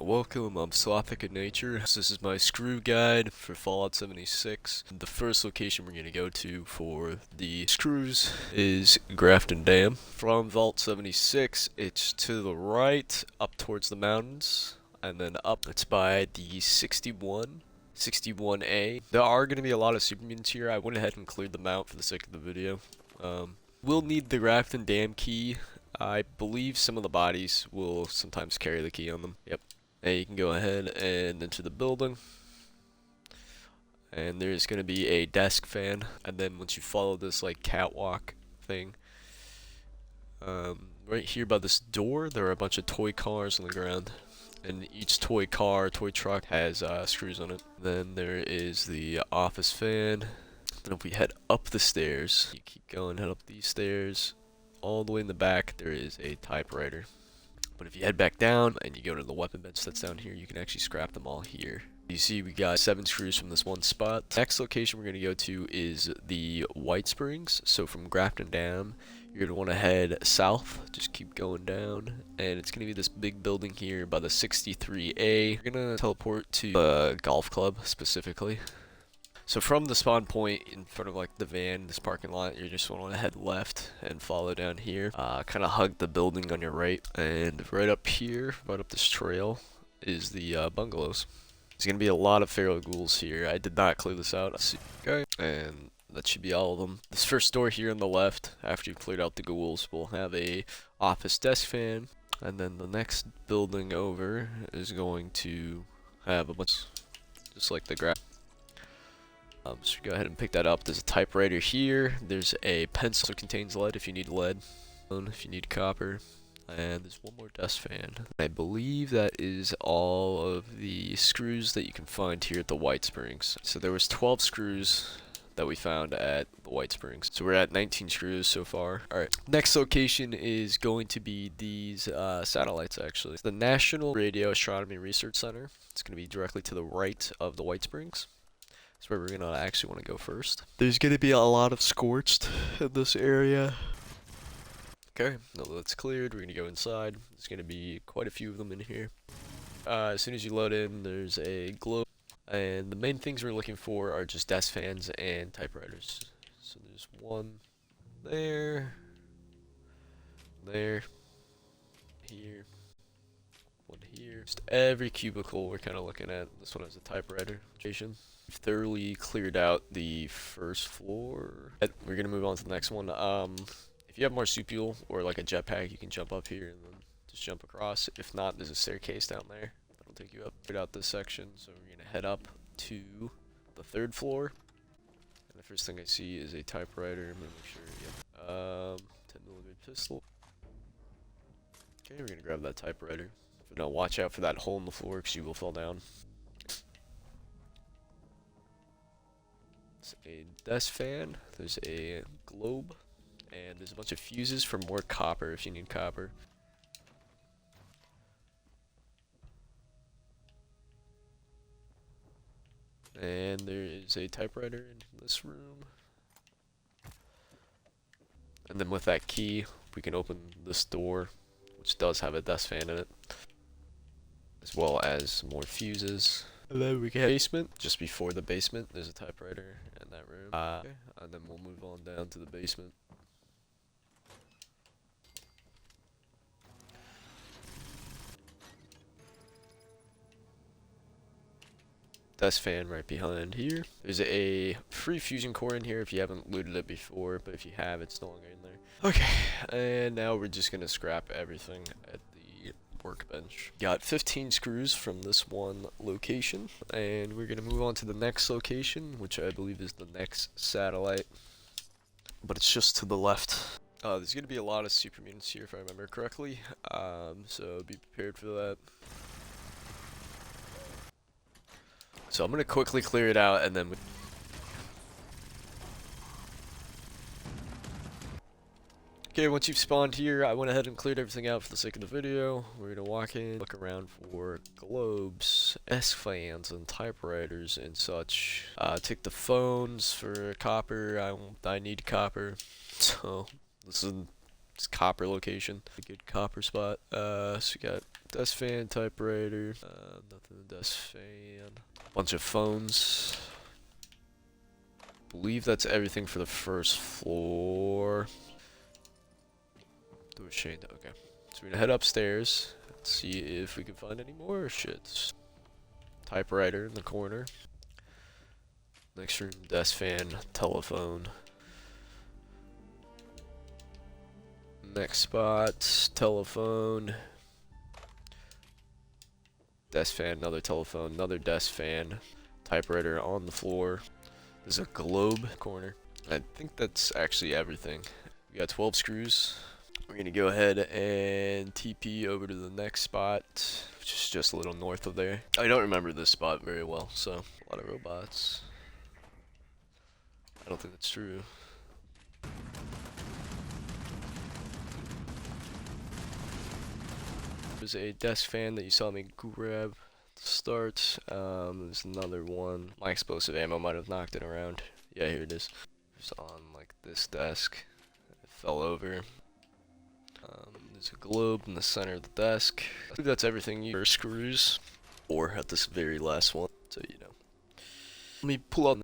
Welcome, I'm Slothic in Nature. This is my screw guide for Fallout 76. The first location we're going to go to for the screws is Grafton Dam. From Vault 76, it's to the right, up towards the mountains, and then up, it's by the 61A. There are going to be a lot of super mutants here. I went ahead and cleared them out for the sake of the video. We'll need the Grafton Dam key. I believe some of the bodies will sometimes carry the key on them. Yep. And you can go ahead and enter the building. And there's going to be a desk fan. And then once you follow this like catwalk thing, right here by this door, there are a bunch of toy cars on the ground. And each toy car, toy truck has screws on it. Then there is the office fan. Then if we head up the stairs, you keep going, head up these stairs. All the way in the back, there is a typewriter. But if you head back down and you go to the weapon bench that's down here, you can actually scrap them all here. You see we got 7 screws from this one spot. Next location we're going to go to is the White Springs. So from Grafton Dam, you're going to want to head south. Just keep going down. And it's going to be this big building here by the 63A. You're going to teleport to the golf club specifically. So from the spawn point in front of like the van, this parking lot, you just want to head left and follow down here. Kind of hug the building on your right, and right up here, right up this trail, is the bungalows. There's gonna be a lot of feral ghouls here. I did not clear this out. Okay, and that should be all of them. This first door here on the left, after you've cleared out the ghouls, will have a office desk fan, and then the next building over is going to have a bunch, just like the grass. So go ahead and pick that up. There's a typewriter here. There's a pencil that contains lead if you need lead. If you need copper. And there's one more desk fan. I believe that is all of the screws that you can find here at the White Springs. So there was 12 screws that we found at the White Springs. So we're at 19 screws so far. Alright, next location is going to be these satellites actually. It's the National Radio Astronomy Research Center. It's going to be directly to the right of the White Springs. That's where we're gonna actually want to go first. There's gonna be a lot of scorched in this area. Okay, now that's cleared. We're gonna go inside. There's gonna be quite a few of them in here. As soon as you load in, there's a globe, and the main things we're looking for are just desk fans and typewriters. So there's one there, here, one here. Just every cubicle we're kind of looking at. This one has a typewriter station. We've thoroughly cleared out the first floor. We're gonna move on to the next one. If you have marsupial or like a jetpack, you can jump up here and then just jump across. If not, there's a staircase down there that'll take you up. Cleared out this section, so we're gonna head up to the 3rd floor. And the first thing I see is a typewriter. I'm gonna make sure. Yep. 10mm pistol. Okay, we're gonna grab that typewriter. But now watch out for that hole in the floor because you will fall down. It's a desk fan, there's a globe, and there's a bunch of fuses for more copper if you need copper. And there is a typewriter in this room. And then with that key, we can open this door, which does have a desk fan in it, as well as more fuses. And then we get basement. Just before the basement, there's a typewriter in that room. Okay. And then we'll move on down to the basement. Desk fan right behind here. There's a free fusion core in here if you haven't looted it before, but if you have, it's no longer in there. Okay, and now we're just gonna scrap everything at the workbench. Got 15 screws from this one location, and we're gonna move on to the next location, which I believe is the next satellite, but it's just to the left. There's gonna be a lot of super mutants here if I remember correctly, so be prepared for that. So I'm gonna quickly clear it out and then okay, once you've spawned here, I went ahead and cleared everything out for the sake of the video. We're gonna walk in, look around for globes, desk fans, and typewriters and such. Take the phones for copper. I need copper. So this is It's copper location. A good copper spot. So we got desk fan, typewriter, nothing in the desk fan. Bunch of phones. Believe that's everything for the first floor. Door chained. Okay. So we're gonna head upstairs. Let's see if we can find any more shit. Typewriter in the corner. Next room, desk fan, telephone. Next spot, telephone. Desk fan, another telephone, another desk fan. Typewriter on the floor. There's a globe corner. I think that's actually everything. We got 12 screws. We're gonna go ahead and TP over to the next spot, which is just a little north of there. I don't remember this spot very well, so a lot of robots. I don't think that's true. There's a desk fan that you saw me grab to start. There's another one. My explosive ammo might have knocked it around. Yeah, here it is. It's on like this desk. It fell over. There's a globe in the center of the desk. I think that's everything you screws. Or at this very last one. So, you know. Let me pull out